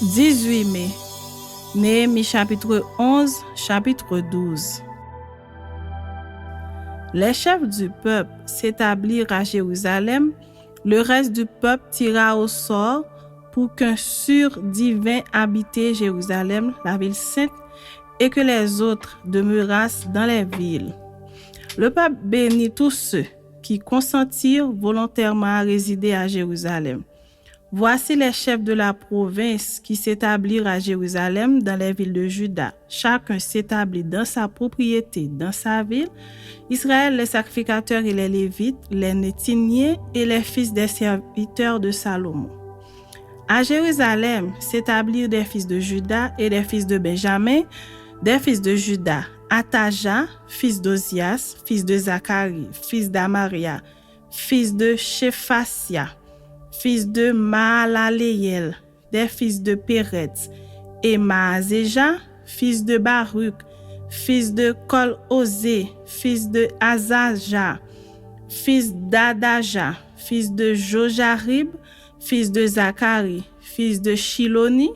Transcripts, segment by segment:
18 mai. Néhémie chapitre 11, chapitre 12. Les chefs du peuple s'établirent à Jérusalem, le reste du peuple tira au sort pour qu'un surdivin habite Jérusalem, la ville sainte, et que les autres demeurassent dans les villes. Le peuple bénit tous ceux qui consentirent volontairement à résider à Jérusalem. Voici les chefs de la province qui s'établirent à Jérusalem dans les villes de Juda. Chacun s'établit dans sa propriété, dans sa ville. Israël, les sacrificateurs et les Lévites, les Néthiniens et les fils des serviteurs de Salomon. À Jérusalem s'établirent des fils de Juda et des fils de Benjamin, des fils de Juda, Ataja, fils d'Ozias, fils de Zacharie, fils d'Amaria, fils de Shephasia, fils de Maalaleel, des fils de Péretz, et Maazéja, fils de Baruch, fils de Kol-Ozé, fils de Azaja, fils d'Adaja, fils de Jojarib, fils de Zacharie, fils de Shiloni.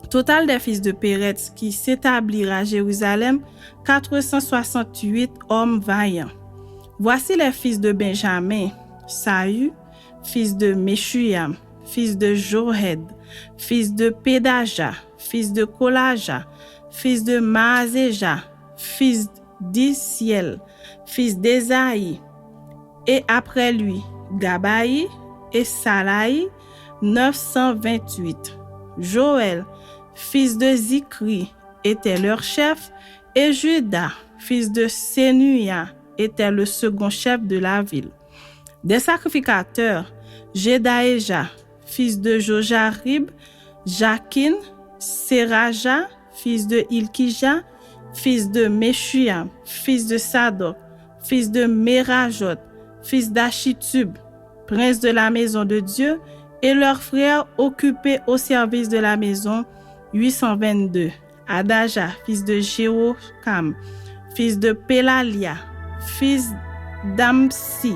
Total des fils de Péretz qui s'établirent à Jérusalem, 468 hommes vaillants. Voici les fils de Benjamin, Saül, fils de Meshuyam, fils de Johed, fils de Pédaja, fils de Kolaja, fils de Maazéja, fils d'Isiel, fils d'Esaïe, et après lui, Gabaï et Salaï, 928. Joël, fils de Zikri, était leur chef, et Juda, fils de Sénuia, était le second chef de la ville. Des sacrificateurs, Jedaéja, fils de Jojarib, Jakin, Seraja, fils de Ilkija, fils de Meshuyam, fils de Sadok, fils de Merajot, fils d'Achitub, prince de la maison de Dieu, et leurs frères occupés au service de la maison, 822. Adaja, fils de Jéhokam, fils de Pélalia, fils d'Amsi,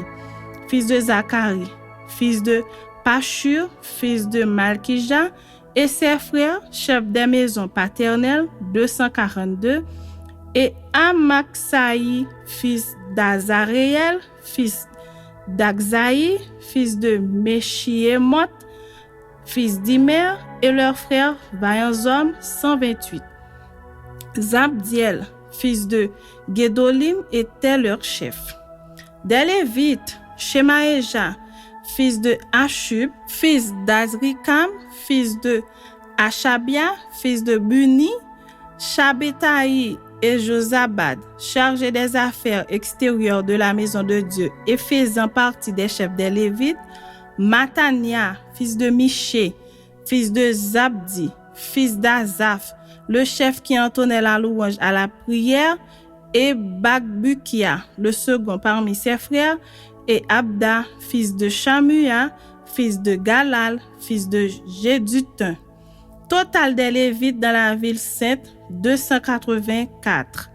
fils de Zacharie, fils de Pashur, fils de Malkija, et ses frères, chefs des maisons paternelles, 242, et Amaksaï, fils d'Azareel, fils d'Aksaï, fils de Meshiémoth, fils d'Imer, et leurs frères, vaillants hommes, 128. Zabdiel, fils de Guédolim, était leur chef. Des Lévites, Shemaéja, fils de Ashub, fils d'Azrikam, fils de Achabia, fils de Buni, Shabetaï et Josabad, chargés des affaires extérieures de la maison de Dieu et faisant partie des chefs des Lévites, Matania, fils de Miché, fils de Zabdi, fils d'Azaph, le chef qui entonnait la louange à la prière, et Bakbukia, le second parmi ses frères, et Abda, fils de Shamua, fils de Galal, fils de Jéduthun. Total des Lévites dans la ville sainte, 284.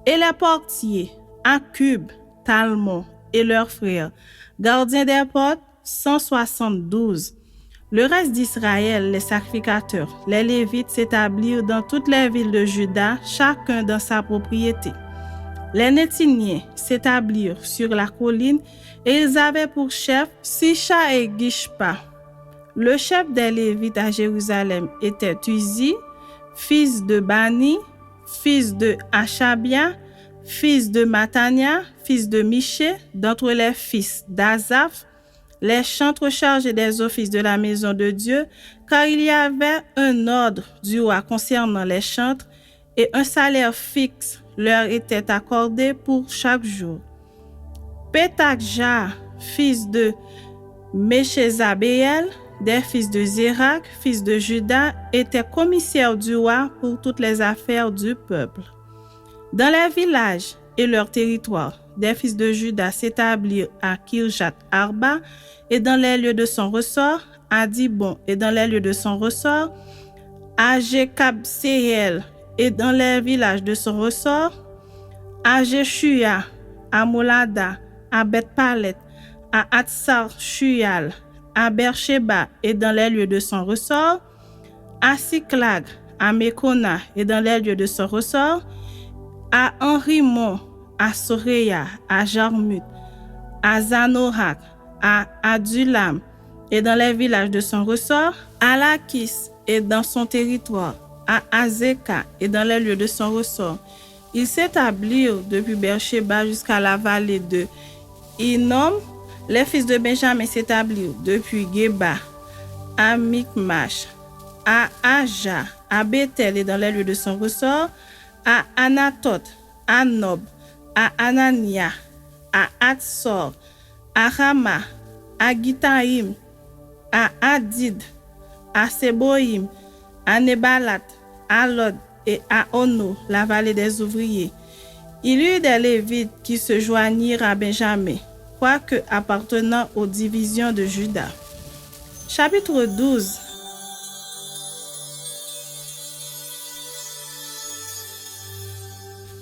Et les portiers, Akub, Talmon et leurs frères, gardiens des portes, 172. Le reste d'Israël, les sacrificateurs, les Lévites s'établirent dans toutes les villes de Juda, chacun dans sa propriété. Les Néthiniens s'établirent sur la colline et ils avaient pour chef Sisha et Gishpa. Le chef des Lévites à Jérusalem était Uzi, fils de Bani, fils de Achabia, fils de Matania, fils de Miché, d'entre les fils d'Azaph, les chantres chargés des offices de la maison de Dieu, car il y avait un ordre du roi concernant les chantres et un salaire fixe leur était accordé pour chaque jour. Pétakja, fils de Méchézabéel, des fils de Zérak, fils de Juda, était commissaire du roi pour toutes les affaires du peuple. Dans les villages et leurs territoires, des fils de Juda s'établirent à Kirjat Arba et dans les lieux de son ressort, à Dibon et dans les lieux de son ressort, à Jekabseel et dans les villages de son ressort, à Jeshua, à Molada, à Beth-Palet, à Atsar Shuyal, à Beersheba et dans les lieux de son ressort, à Cyclag, à Mekona et dans les lieux de son ressort, à Henrimon, à Soréa, à Jarmut, à Zanorak, à Adulam et dans les villages de son ressort, à Lakis et dans son territoire, à Azeka et dans les lieux de son ressort. Ils s'établirent depuis Beersheba jusqu'à la vallée de Hinnom. Les fils de Benjamin s'établirent depuis Geba, à Mikmash, à Aja, à Bethel et dans les lieux de son ressort, à Anatot, à Nob, à Anania, à Atsor, à Rama, à Gitaïm, à Adid, à Seboïm, à Nebalat, à Lod et à Ono, la vallée des ouvriers. Il y eut des Lévites qui se joignirent à Benjamin, quoique appartenant aux divisions de Juda. Chapitre 12.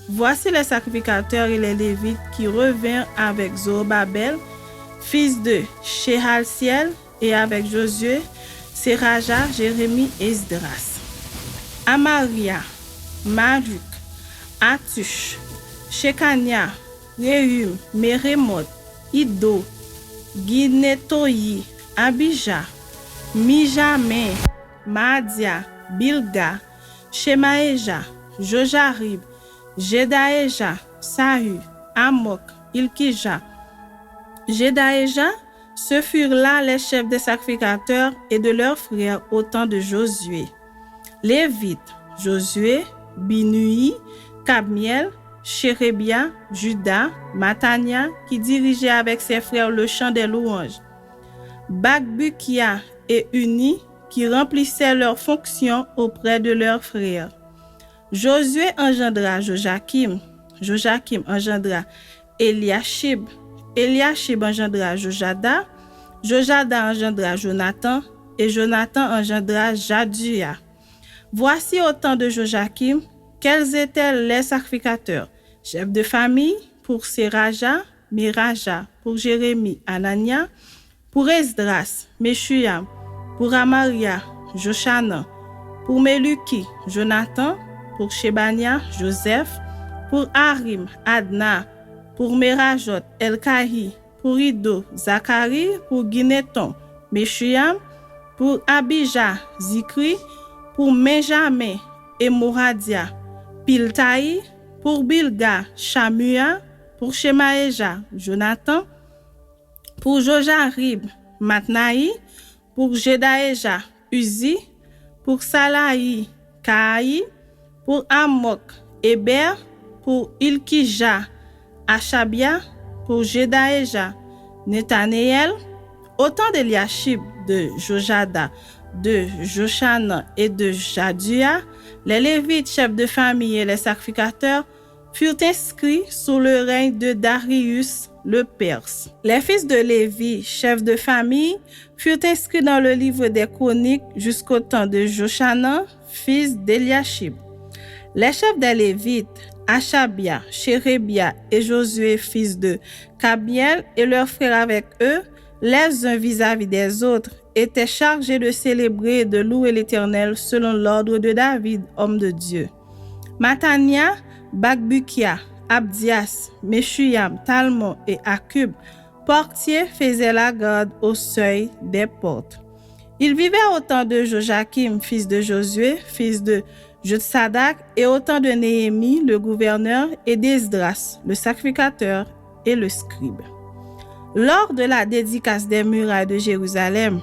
Voici les sacrificateurs et les Lévites qui revinrent avec Zorobabel, fils de Shehaltiel, et avec Josué, Seraja, Jérémie et Esdras. Amaria, Maruk, Atush, Shekania, Rehum, Meremot, Ido, Ginetoyi, Abija, Mijamin, Madia, Bilga, Shemaéja, Jojarib, Jedaéja, Sahu, Amok, Ilkija, Jedaéja, ce furent là les chefs des sacrificateurs et de leurs frères au temps de Josué. Lévites, Josué, Binui, Kabmiel, Chérébia, Juda, Matania, qui dirigeait avec ses frères le chant des louanges. Bakbukia et Uni, qui remplissaient leurs fonctions auprès de leurs frères. Josué engendra Joachim, Joachim engendra Eliashib, Eliashib engendra Jojada, Jojada engendra Jonathan, et Jonathan engendra Jadua. Voici au temps de Joachim, quels étaient les sacrificateurs. Chef de famille, pour Seraja, Miraja, pour Jérémie, Anania, pour Esdras, Meshuyam, pour Amaria, Joshana, pour Meluki, Jonathan, pour Shebania, Joseph, pour Harim, Adna, pour Merajot, Elkahi, pour Ido, Zacharie, pour Gineton, Meshuyam, pour Abijah, Zikri, pour Benjamin et Moradia, Piltaï, pour Bilga, Shamua, pour Shemaéja, Jonathan, pour Jojarib, Matnaï, pour Jedaéja, Uzi, pour Salaï, Kaï, pour Amok, Héber, pour Ilkija, Achabia, pour Jedaéja, Nethanéel, autant d'Eliashib, de Jojada, de Joshana et de Jadua, les Lévites, chefs de famille et les sacrificateurs, furent inscrits sous le règne de Darius le Perse. Les fils de Lévi, chefs de famille, furent inscrits dans le livre des chroniques jusqu'au temps de Joshana, fils d'Eliashib. Les chefs des Lévites, Achabia, Chérébia et Josué, fils de Kabmiel, et leurs frères avec eux, les uns vis-à-vis des autres, étaient chargés de célébrer et de louer l'Éternel selon l'ordre de David, homme de Dieu. Matania, Bakbukia, Abdias, Meshuyam, Talmon et Akub, portiers, faisaient la garde au seuil des portes. Ils vivaient au temps de Joachim, fils de Josué, fils de Jotsadak, et au temps de Néhémie, le gouverneur, et d'Esdras, le sacrificateur et le scribe. Lors de la dédicace des murailles de Jérusalem,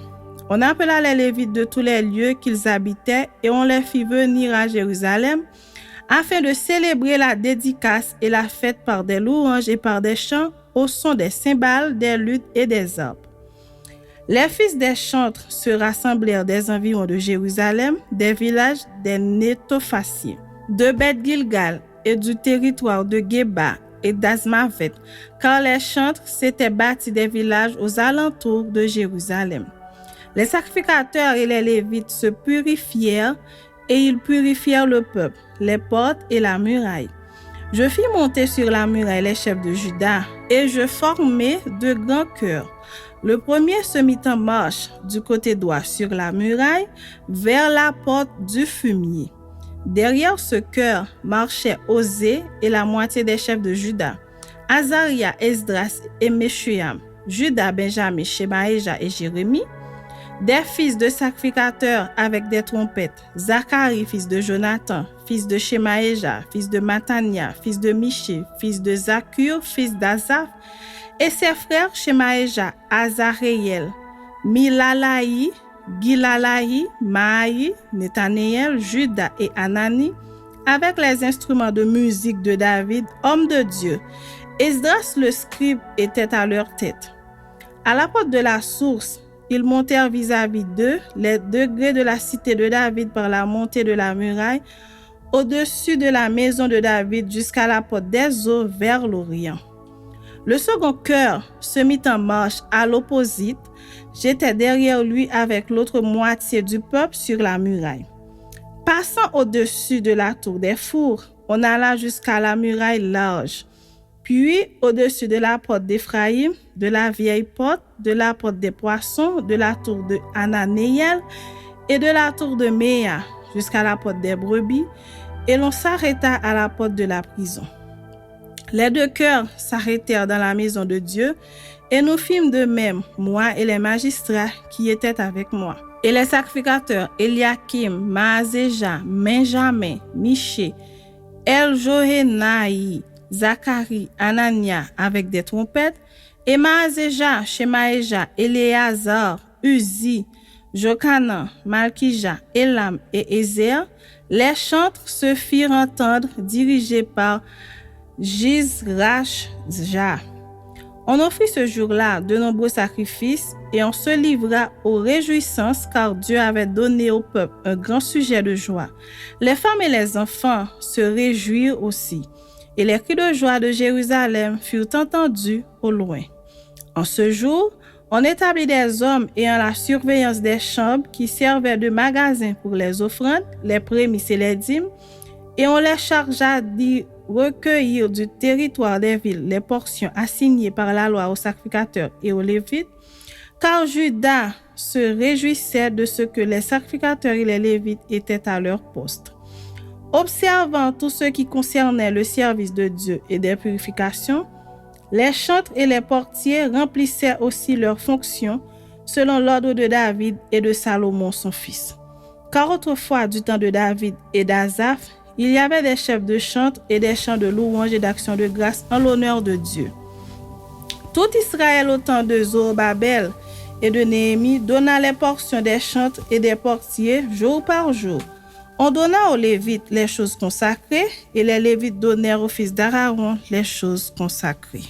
on appela les Lévites de tous les lieux qu'ils habitaient et on les fit venir à Jérusalem afin de célébrer la dédicace et la fête par des louanges et par des chants au son des cymbales, des luttes et des harpes. Les fils des chantres se rassemblèrent des environs de Jérusalem, des villages des Nétophaciens, de Beth-Gilgal et du territoire de Geba et d'Azmavet, car les chantres s'étaient bâtis des villages aux alentours de Jérusalem. Les sacrificateurs et les Lévites se purifièrent et ils purifièrent le peuple, les portes et la muraille. Je fis monter sur la muraille les chefs de Juda et je formai de grands chœurs. Le premier se mit en marche du côté droit sur la muraille vers la porte du fumier. Derrière ce chœur marchaient Osée et la moitié des chefs de Juda, Azaria, Esdras et Meshulam, Juda, Benjamin, Shemaéja et Jérémie, des fils de sacrificateurs avec des trompettes, Zacharie, fils de Jonathan, fils de Shemaéja, fils de Matania, fils de Miché, fils de Zakur, fils d'Azaph, et ses frères Shemaéja, Azareel, Milalaï, Gilalaï, Maï, Nethanéel, Juda et Anani, avec les instruments de musique de David, homme de Dieu. Esdras le scribe était à leur tête. À la porte de la source, ils montèrent vis-à-vis d'eux les degrés de la cité de David par la montée de la muraille, au-dessus de la maison de David jusqu'à la porte des eaux vers l'Orient. Le second chœur se mit en marche à l'opposite. J'étais derrière lui avec l'autre moitié du peuple sur la muraille. Passant au-dessus de la tour des fours, on alla jusqu'à la muraille large. Puis, au-dessus de la porte d'Éphraïm, de la vieille porte, de la porte des poissons, de la tour de Ananéel et de la tour de Méa, jusqu'à la porte des brebis, et l'on s'arrêta à la porte de la prison. Les deux chœurs s'arrêtèrent dans la maison de Dieu, et nous fîmes de même, moi et les magistrats qui étaient avec moi. Et les sacrificateurs Eliakim, Maazéja, Benjamin, Miché, Eljohénaï, Zacharie, Anania avec des trompettes, et Maazéja, Shemaéja, Éléazar, Uzi, Jokanan, Malkija, Elam et Ézer, les chantres se firent entendre dirigés par Jizrachja. On offrit ce jour-là de nombreux sacrifices et on se livra aux réjouissances car Dieu avait donné au peuple un grand sujet de joie. Les femmes et les enfants se réjouirent aussi et les cris de joie de Jérusalem furent entendus au loin. En ce jour, on établit des hommes ayant la surveillance des chambres qui servaient de magasins pour les offrandes, les prémices et les dîmes, et on les chargea d'y recueillir du territoire des villes les portions assignées par la loi aux sacrificateurs et aux Lévites, car Juda se réjouissait de ce que les sacrificateurs et les Lévites étaient à leur poste. Observant tout ce qui concernait le service de Dieu et des purifications, les chantres et les portiers remplissaient aussi leurs fonctions selon l'ordre de David et de Salomon son fils. Car autrefois, du temps de David et d'Azaph, il y avait des chefs de chantres et des chants de louange et d'action de grâce en l'honneur de Dieu. Tout Israël au temps de Zorobabel et de Néhémie donna les portions des chantres et des portiers jour par jour. On donna aux Lévites les choses consacrées et les Lévites donnèrent au fils d'Aaron les choses consacrées.